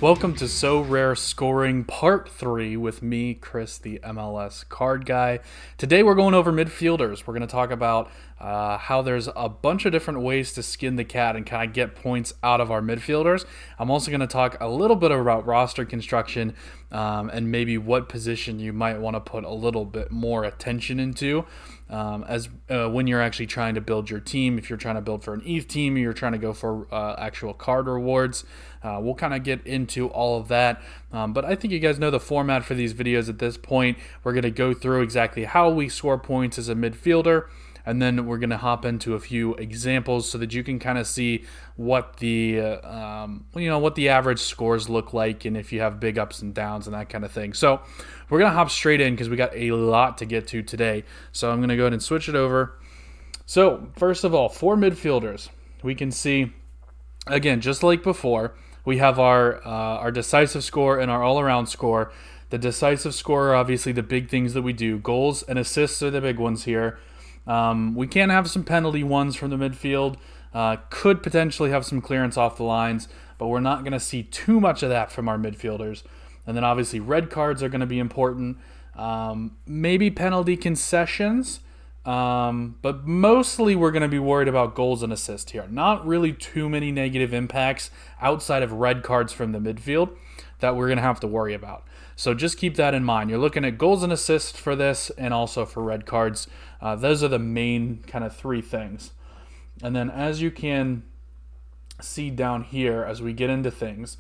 Welcome to So Rare Scoring Part 3 with me, Chris, the MLS card guy. Today we're going over midfielders. We're going to talk about how there's a bunch of different ways to skin the cat and kind of get points out of our midfielders. I'm also going to talk a little bit about roster construction and maybe what position you might want to put a little bit more attention into when you're actually trying to build your team. If you're trying to build for an ETH team or you're trying to go for actual card rewards, we'll kind of get into all of that. But I think you guys know the format for these videos at this point. We're going to go through exactly how we score points as a midfielder, and then we're going to hop into a few examples so that you can kind of see what the what the average scores look like, and if you have big ups and downs and that kind of thing. So we're going to hop straight in because we got a lot to get to today. So I'm going to go ahead and switch it over. So first of all, for midfielders, we can see, again, just like before, we have our decisive score and our all-around score. The decisive score are obviously the big things that we do. Goals and assists are the big ones here. We can have some penalty ones from the midfield. Could potentially have some clearance off the lines, but we're not going to see too much of that from our midfielders. And then obviously red cards are going to be important. Maybe penalty concessions. But mostly we're going to be worried about goals and assists here. Not really too many negative impacts outside of red cards from the midfield that we're going to have to worry about. So just keep that in mind. You're looking at goals and assists for this and also for red cards. Those are the main kind of three things. And then as you can see down here as we get into things,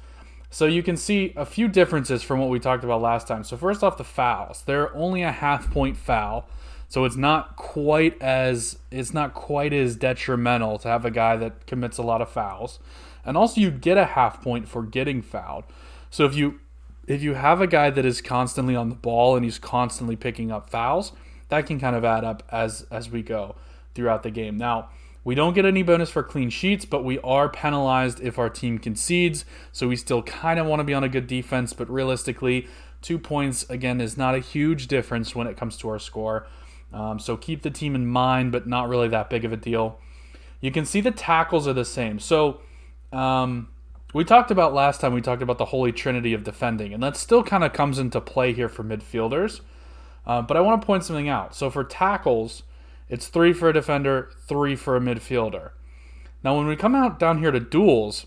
so you can see a few differences from what we talked about last time. So first off, the fouls. They're only a half-point foul. So it's not quite as detrimental to have a guy that commits a lot of fouls. And also you get a half point for getting fouled. So if you have a guy that is constantly on the ball and he's constantly picking up fouls, that can kind of add up as we go throughout the game. Now, we don't get any bonus for clean sheets, but we are penalized if our team concedes. So we still kind of want to be on a good defense, but realistically, 2 points, again, is not a huge difference when it comes to our score. So keep the team in mind, but not really that big of a deal. You can see the tackles are the same. So we talked about last time, we talked about the holy trinity of defending, and that still kind of comes into play here for midfielders. But I want to point something out. So for tackles, it's 3 for a defender, 3 for a midfielder. Now when we come out down here to duels,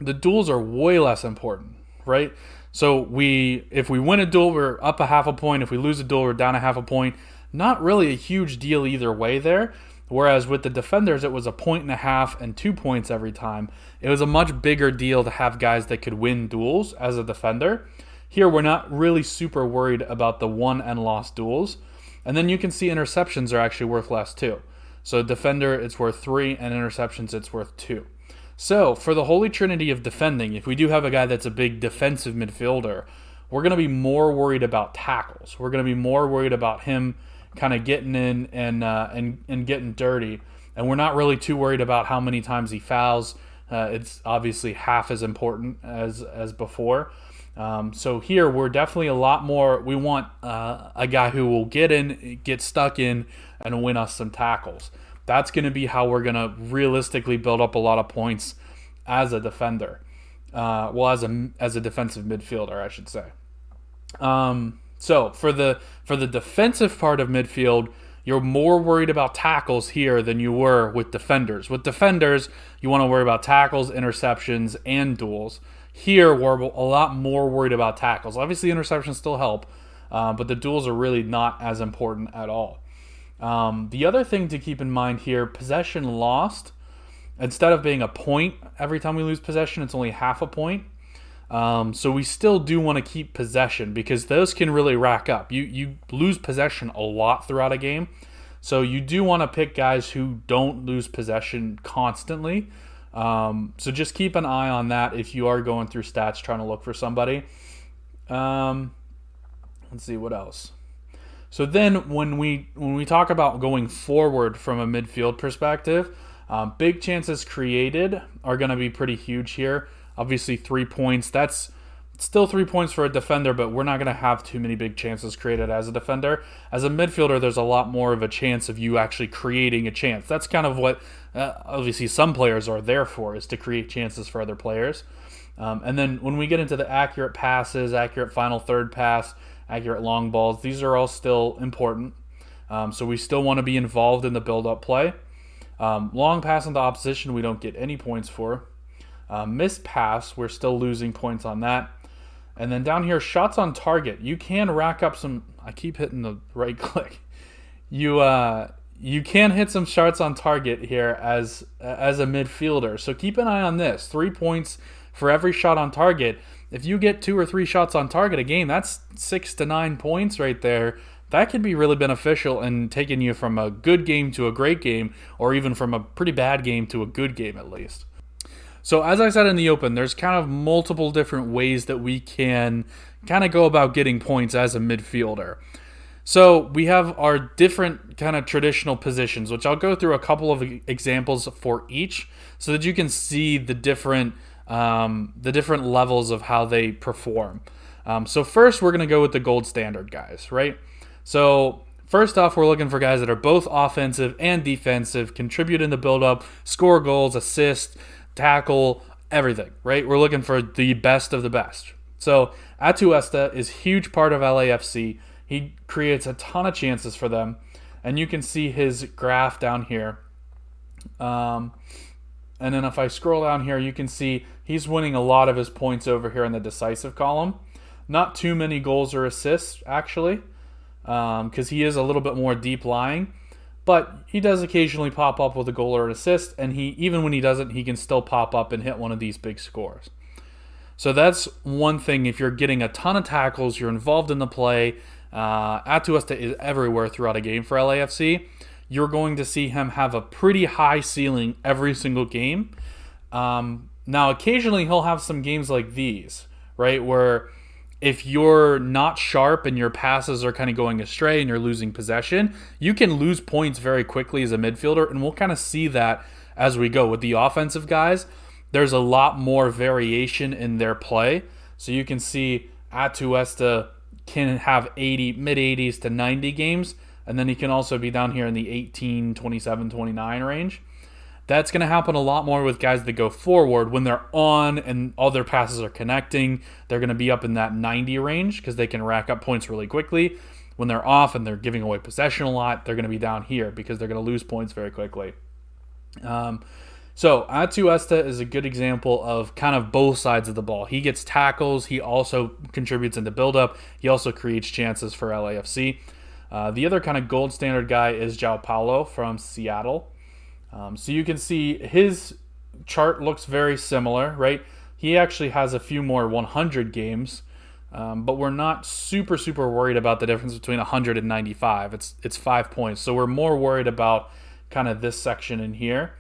the duels are way less important, right? So if we win a duel, we're up a half a point. If we lose a duel, we're down a half a point. Not really a huge deal either way there. Whereas with the defenders, it was 1.5 points and 2 points every time. It was a much bigger deal to have guys that could win duels as a defender. Here, we're not really super worried about the won and lost duels. And then you can see interceptions are actually worth less too. So defender, it's worth 3, and interceptions, it's worth 2. So for the holy trinity of defending, if we do have a guy that's a big defensive midfielder, we're going to be more worried about tackles. We're going to be more worried about him kind of getting in and getting dirty. And we're not really too worried about how many times he fouls. It's obviously half as important as before. So here we're definitely a lot more. We want a guy who will get stuck in, and win us some tackles. That's going to be how we're going to realistically build up a lot of points as a defender. As a defensive midfielder, I should say. So for the defensive part of midfield, you're more worried about tackles here than you were with defenders. With defenders, you want to worry about tackles, interceptions, and duels. Here, we're a lot more worried about tackles. Obviously, interceptions still help, but the duels are really not as important at all. The other thing to keep in mind here, possession lost, instead of being a point every time we lose possession, it's only half a point. So we still do want to keep possession because those can really rack up. You lose possession a lot throughout a game. So you do want to pick guys who don't lose possession constantly. So just keep an eye on that if you are going through stats trying to look for somebody. Let's see what else. So then when we talk about going forward from a midfield perspective, big chances created are going to be pretty huge here. Obviously 3 points. That's still 3 points for a defender, but we're not going to have too many big chances created as a defender. As a midfielder, there's a lot more of a chance of you actually creating a chance. That's kind of what obviously some players are there for, is to create chances for other players. And then when we get into the accurate passes, accurate final third pass, accurate long balls, these are all still important. So we still want to be involved in the build-up play. Long pass into opposition, we don't get any points for. Missed pass, we're still losing points on that. And then down here, shots on target. You can rack up some... I keep hitting the right click. You can hit some shots on target here as a midfielder. So keep an eye on this. 3 points for every shot on target. If you get 2 or 3 shots on target a game, that's 6 to 9 points right there. That could be really beneficial in taking you from a good game to a great game, or even from a pretty bad game to a good game at least. So as I said in the open, there's kind of multiple different ways that we can kind of go about getting points as a midfielder. So we have our different kind of traditional positions, which I'll go through a couple of examples for each so that you can see the different levels of how they perform. So first, we're going to go with the gold standard guys, right? So first off, we're looking for guys that are both offensive and defensive, contribute in the build-up, score goals, assist, tackle, everything, right? We're looking for the best of the best. So Atuesta is a huge part of LAFC. He creates a ton of chances for them, and you can see his graph down here. And then if I scroll down here, you can see he's winning a lot of his points over here in the decisive column. Not too many goals or assists, actually, because he is a little bit more deep lying. But he does occasionally pop up with a goal or an assist, and even when he doesn't, he can still pop up and hit one of these big scores. So that's one thing. If you're getting a ton of tackles, you're involved in the play, Atuesta is everywhere throughout a game for LAFC, you're going to see him have a pretty high ceiling every single game. Now, occasionally he'll have some games like these, right, where if you're not sharp and your passes are kind of going astray and you're losing possession, you can lose points very quickly as a midfielder, and we'll kind of see that as we go. With the offensive guys, there's a lot more variation in their play. So you can see Atuesta can have mid-80s to 90 games, and then he can also be down here in the 18, 27, 29 range. That's going to happen a lot more with guys that go forward. When they're on and all their passes are connecting, they're going to be up in that 90 range because they can rack up points really quickly. When they're off and they're giving away possession a lot, they're going to be down here because they're going to lose points very quickly. So Atuesta is a good example of kind of both sides of the ball. He gets tackles. He also contributes in the build-up. He also creates chances for LAFC. The other kind of gold standard guy is João Paulo from Seattle. So you can see his chart looks very similar, right? He actually has a few more 100 games, but we're not super worried about the difference between 100 and 95. It's 5 points. So we're more worried about kind of this section in here.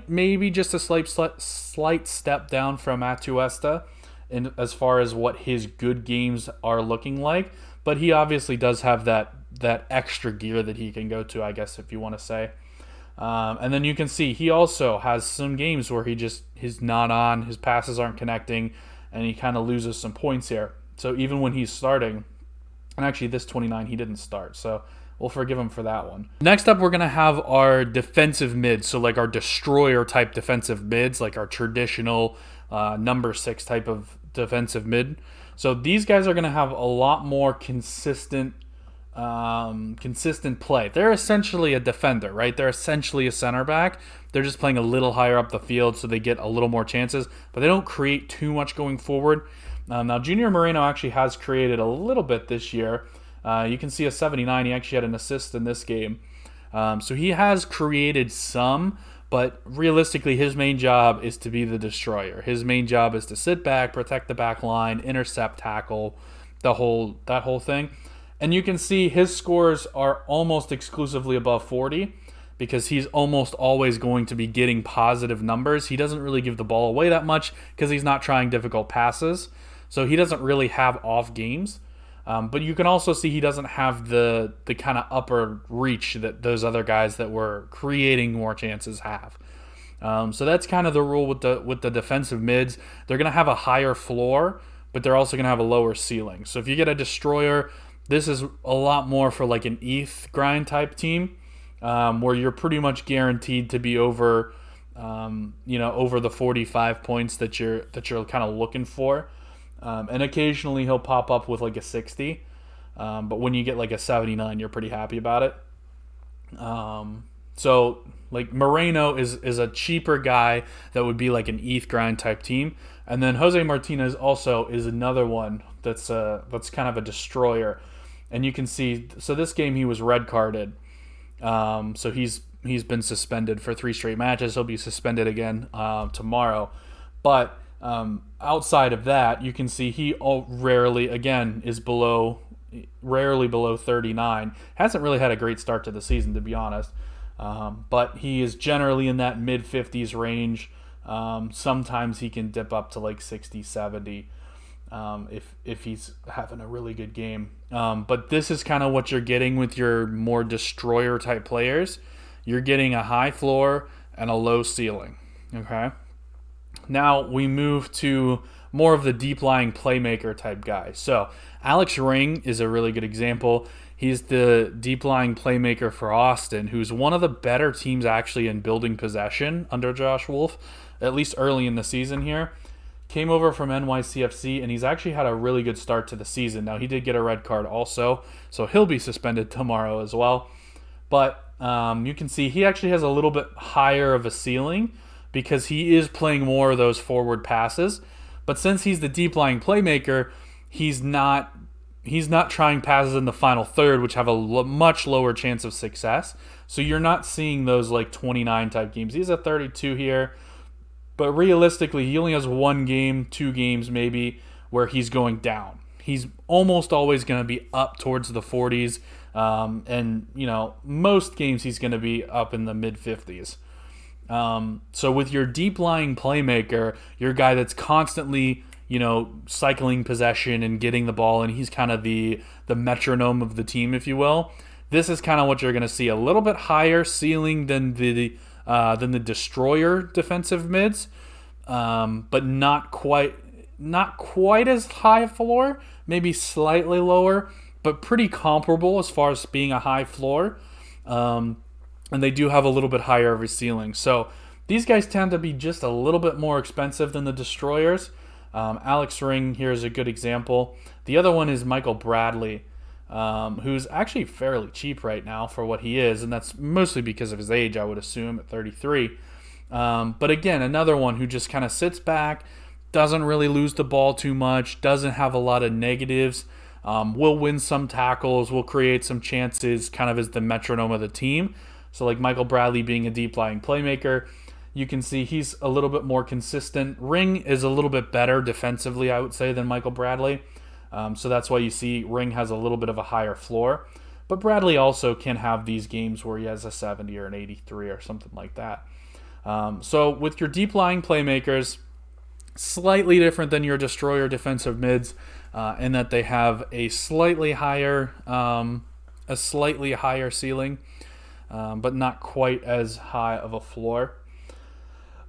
Maybe just a slight step down from Atuesta in as far as what his good games are looking like, but he obviously does have that extra gear that he can go to, I guess, if you want to say. And then you can see he also has some games where he's not on, his passes aren't connecting, and he kind of loses some points here. So even when he's starting, and actually this 29 he didn't start, so we'll forgive him for that one. Next up, we're going to have our defensive mids, so like our destroyer type defensive mids, like our traditional number 6 type of defensive mid. So these guys are going to have a lot more consistent play. They're essentially a defender, right? They're essentially a center back. They're just playing a little higher up the field, so they get a little more chances, but they don't create too much going forward. Now, Junior Moreno actually has created a little bit this year. You can see a 79. He actually had an assist in this game. So he has created some, but realistically, his main job is to be the destroyer. His main job is to sit back, protect the back line, intercept, tackle, that whole thing. And you can see his scores are almost exclusively above 40 because he's almost always going to be getting positive numbers. He doesn't really give the ball away that much because he's not trying difficult passes. So he doesn't really have off games. But you can also see he doesn't have the kind of upper reach that those other guys that were creating more chances have. So that's kind of the rule with the defensive mids. They're going to have a higher floor, but they're also going to have a lower ceiling. So if you get a destroyer, this is a lot more for like an ETH Grind type team, where you're pretty much guaranteed to be over over the 45 points that you're kind of looking for. And occasionally he'll pop up with like a 60. But when you get like a 79, you're pretty happy about it. So like Moreno is a cheaper guy that would be like an ETH Grind type team. And then Jose Martinez also is another one that's kind of a destroyer. And you can see, so this game he was red carded. So he's been suspended for 3 straight matches. He'll be suspended again tomorrow. But outside of that, you can see he rarely, again, is rarely below 39. Hasn't really had a great start to the season, to be honest. But he is generally in that mid-50s range. Sometimes he can dip up to like 60, 70 if he's having a really good game. But this is kind of what you're getting with your more destroyer-type players. You're getting a high floor and a low ceiling. Okay? Now we move to more of the deep lying playmaker type guy. So Alex Ring is a really good example. He's the deep lying playmaker for Austin, who's one of the better teams actually in building possession under Josh Wolf, at least early in the season here. Came over from NYCFC, and he's actually had a really good start to the season. Now, he did get a red card also, so he'll be suspended tomorrow as well. But you can see he actually has a little bit higher of a ceiling because he is playing more of those forward passes. But since he's the deep lying playmaker, he's not trying passes in the final third, which have a much lower chance of success. So you're not seeing those like 29 type games. He's at 32 here. But realistically, he only has 1 game, 2 games maybe, where he's going down. He's almost always going to be up towards the 40s. And, most games he's going to be up in the mid-50s. So with your deep-lying playmaker, your guy that's constantly, cycling possession and getting the ball, and he's kind of the metronome of the team, if you will. This is kind of what you're going to see. A little bit higher ceiling than the destroyer defensive mids, but not quite as high a floor, maybe slightly lower, but pretty comparable as far as being a high floor. And they do have a little bit higher of a ceiling. So these guys tend to be just a little bit more expensive than the destroyers. Alex Ring here is a good example. The other one is Michael Bradley, who's actually fairly cheap right now for what he is, and that's mostly because of his age, I would assume, at 33. But again, another one who just kind of sits back, doesn't really lose the ball too much, doesn't have a lot of negatives, will win some tackles, will create some chances, kind of as the metronome of the team. So like Michael Bradley being a deep-lying playmaker, you can see he's a little bit more consistent. Ring is a little bit better defensively, I would say, than Michael Bradley. So that's why you see Ring has a little bit of a higher floor. But Bradley also can have these games where he has a 70 or an 83 or something like that. So with your deep-lying playmakers, slightly different than your destroyer defensive mids in that they have a slightly higher ceiling, but not quite as high of a floor.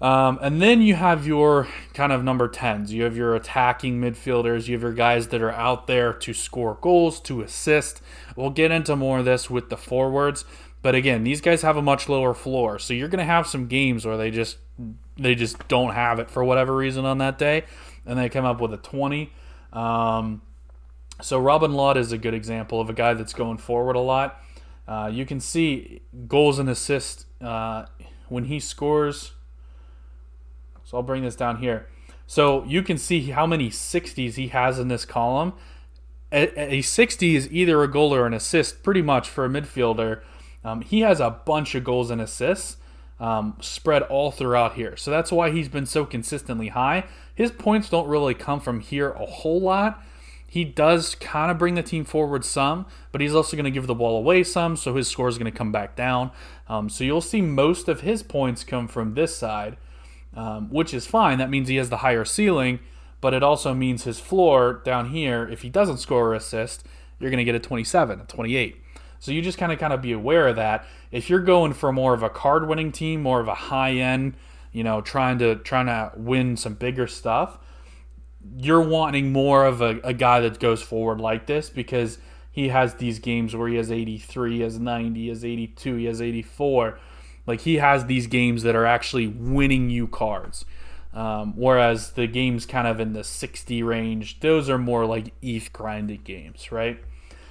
And then you have your kind of number 10s. You have your attacking midfielders. You have your guys that are out there to score goals, to assist. We'll get into more of this with the forwards. But again, these guys have a much lower floor. So you're going to have some games where they just don't have it for whatever reason on that day. And they come up with a 20. So Robin Lott is a good example of a guy that's going forward a lot. You can see goals and assists when he scores. So I'll bring this down here. So you can see how many 60s he has in this column. A 60 is either a goal or an assist, pretty much for a midfielder. He has a bunch of goals and assists spread all throughout here. So that's why he's been so consistently high. His points don't really come from here a whole lot. He does kind of bring the team forward some, but he's also going to give the ball away some, so his score is going to come back down. So you'll see most of his points come from this side, which is fine. That means he has the higher ceiling, but it also means his floor down here, if he doesn't score or assist, you're going to get a 27, a 28. So you just kind of be aware of that. If you're going for more of a card-winning team, more of a high-end, trying to win some bigger stuff, you're wanting more of a guy that goes forward like this because he has these games where he has 83, he has 90, he has 82, he has 84. Like, he has these games that are actually winning you cards. Whereas the games kind of in the 60 range, those are more like ETH grinded games, right?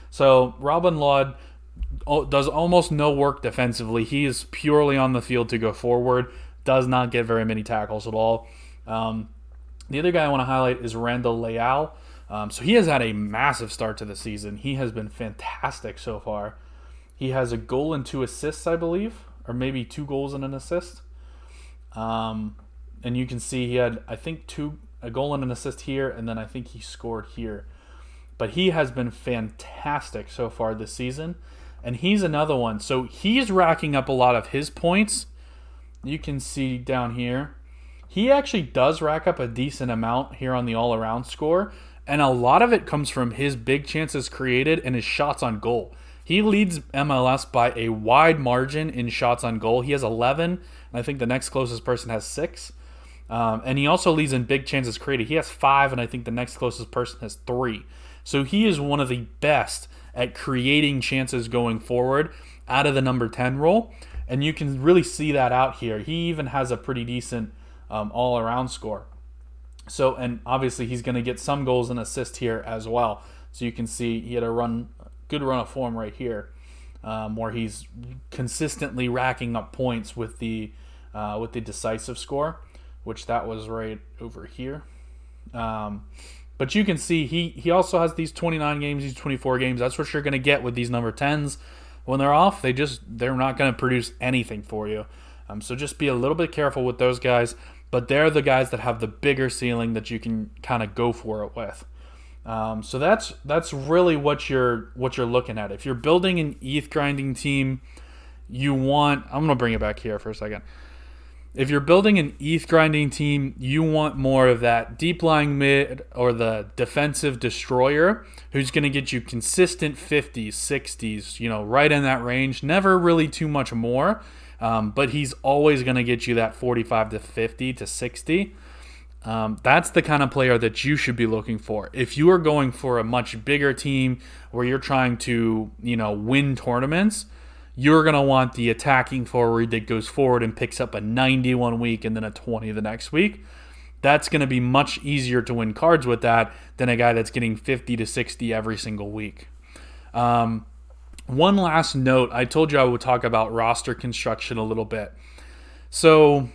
So Robin Lod does almost no work defensively. He is purely on the field to go forward, does not get very many tackles at all. The other guy I want to highlight is Randall Leal. So he has had a massive start to the season. He has been fantastic so far. He has a goal and 2 assists, I believe, or maybe 2 goals and an assist. And you can see he had, I think, a goal and an assist here, and then I think he scored here. But he has been fantastic so far this season. And he's another one. So he's racking up a lot of his points. You can see down here. He actually does rack up a decent amount here on the all-around score. And a lot of it comes from his big chances created and his shots on goal. He leads MLS by a wide margin in shots on goal. He has 11, and I think the next closest person has 6. And he also leads in big chances created. He has 5, and I think the next closest person has 3. So he is one of the best at creating chances going forward out of the number 10 role. And you can really see that out here. He even has a pretty decent all-around score. So, and obviously he's going to get some goals and assists here as well. So you can see he had a good run of form right here, where he's consistently racking up points with the decisive score, which that was right over here. But you can see he also has these 29 games, these 24 games. That's what you're going to get with these number 10s. When they're off, they're not going to produce anything for you. So just be a little bit careful with those guys. But they're the guys that have the bigger ceiling that you can kind of go for it with. So that's really what you're looking at. If you're building an ETH grinding team, I'm going to bring it back here for a second. If you're building an ETH grinding team, you want more of that deep lying mid or the defensive destroyer who's going to get you consistent 50s, 60s, right in that range. Never really too much more, but he's always going to get you that 45 to 50 to 60. That's the kind of player that you should be looking for. If you are going for a much bigger team where you're trying to, win tournaments, you're going to want the attacking forward that goes forward and picks up a 90 one week and then a 20 the next week. That's going to be much easier to win cards with that than a guy that's getting 50 to 60 every single week. One last note, I told you I would talk about roster construction a little bit. So,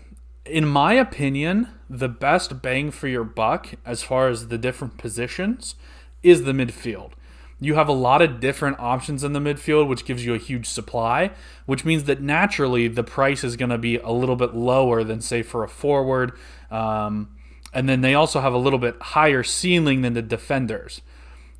in my opinion, the best bang for your buck as far as the different positions is the midfield. You have a lot of different options in the midfield, which gives you a huge supply, which means that naturally the price is going to be a little bit lower than, say, for a forward. And then they also have a little bit higher ceiling than the defenders.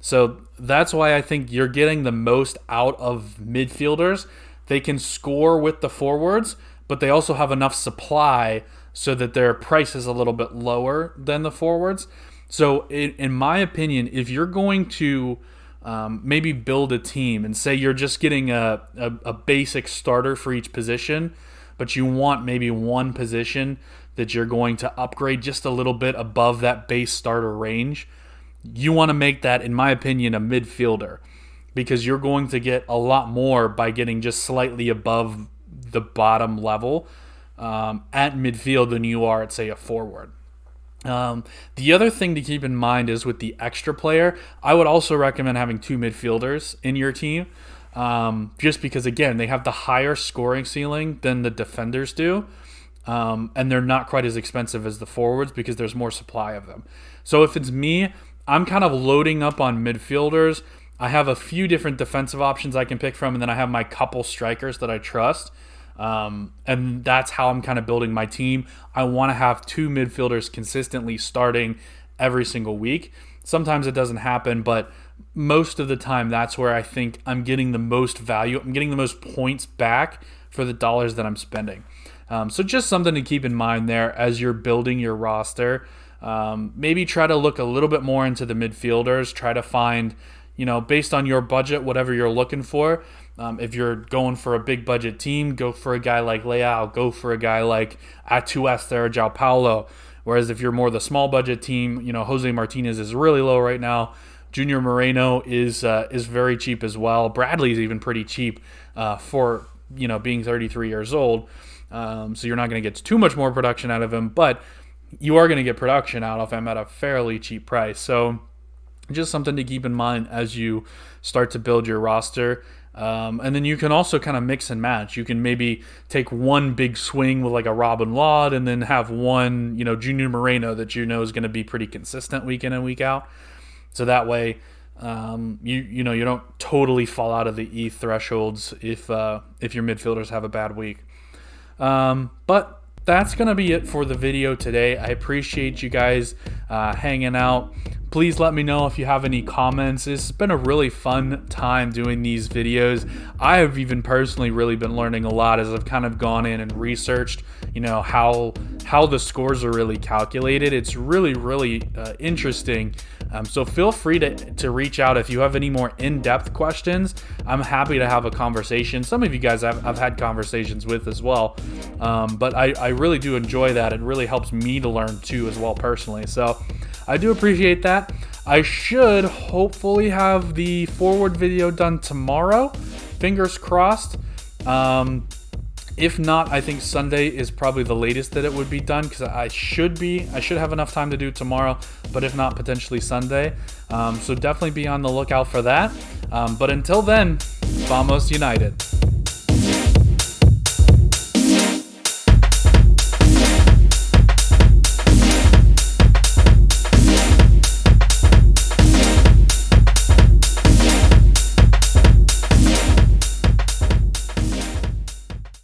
So that's why I think you're getting the most out of midfielders. They can score with the forwards, but they also have enough supply so that their price is a little bit lower than the forwards. So in my opinion, if you're going to maybe build a team and say you're just getting a basic starter for each position, but you want maybe one position that you're going to upgrade just a little bit above that base starter range, you want to make that, in my opinion, a midfielder, because you're going to get a lot more by getting just slightly above the bottom level at midfield than you are at, say, a forward. The other thing to keep in mind is with the extra player, I would also recommend having 2 midfielders in your team, just because, again, they have the higher scoring ceiling than the defenders do, and they're not quite as expensive as the forwards because there's more supply of them. So if it's me, I'm kind of loading up on midfielders. I have a few different defensive options I can pick from, and then I have my couple strikers that I trust. And that's how I'm kind of building my team. I want to have 2 midfielders consistently starting every single week. Sometimes it doesn't happen, but most of the time that's where I think I'm getting the most value. I'm getting the most points back for the dollars that I'm spending. So just something to keep in mind there as you're building your roster. Maybe try to look a little bit more into the midfielders. Try to find, based on your budget, whatever you're looking for. If you're going for a big budget team, go for a guy like Leao. Go for a guy like Atuesta or João Paulo. Whereas if you're more the small budget team, Jose Martinez is really low right now. Junior Moreno is very cheap as well. Bradley's even pretty cheap for being 33 years old. So you're not going to get too much more production out of him, but you are going to get production out of him at a fairly cheap price. So just something to keep in mind as you start to build your roster. And then you can also kind of mix and match. You can maybe take one big swing with like a Robin Lod, and then have one, Junior Moreno that is going to be pretty consistent week in and week out. So that way, you don't totally fall out of the ETH thresholds if your midfielders have a bad week. But that's going to be it for the video today. I appreciate you guys hanging out. Please let me know if you have any comments. It's been a really fun time doing these videos. I have even personally really been learning a lot as I've kind of gone in and researched, how the scores are really calculated. It's really, really interesting. So feel free to reach out if you have any more in-depth questions. I'm happy to have a conversation. Some of you guys I've had conversations with as well. But I really do enjoy that. It really helps me to learn too as well personally. So I do appreciate that. I should hopefully have the forward video done tomorrow. Fingers crossed. If not, I think Sunday is probably the latest that it would be done, because I should have enough time to do it tomorrow, but if not, potentially Sunday. So definitely be on the lookout for that. But until then, Vamos United.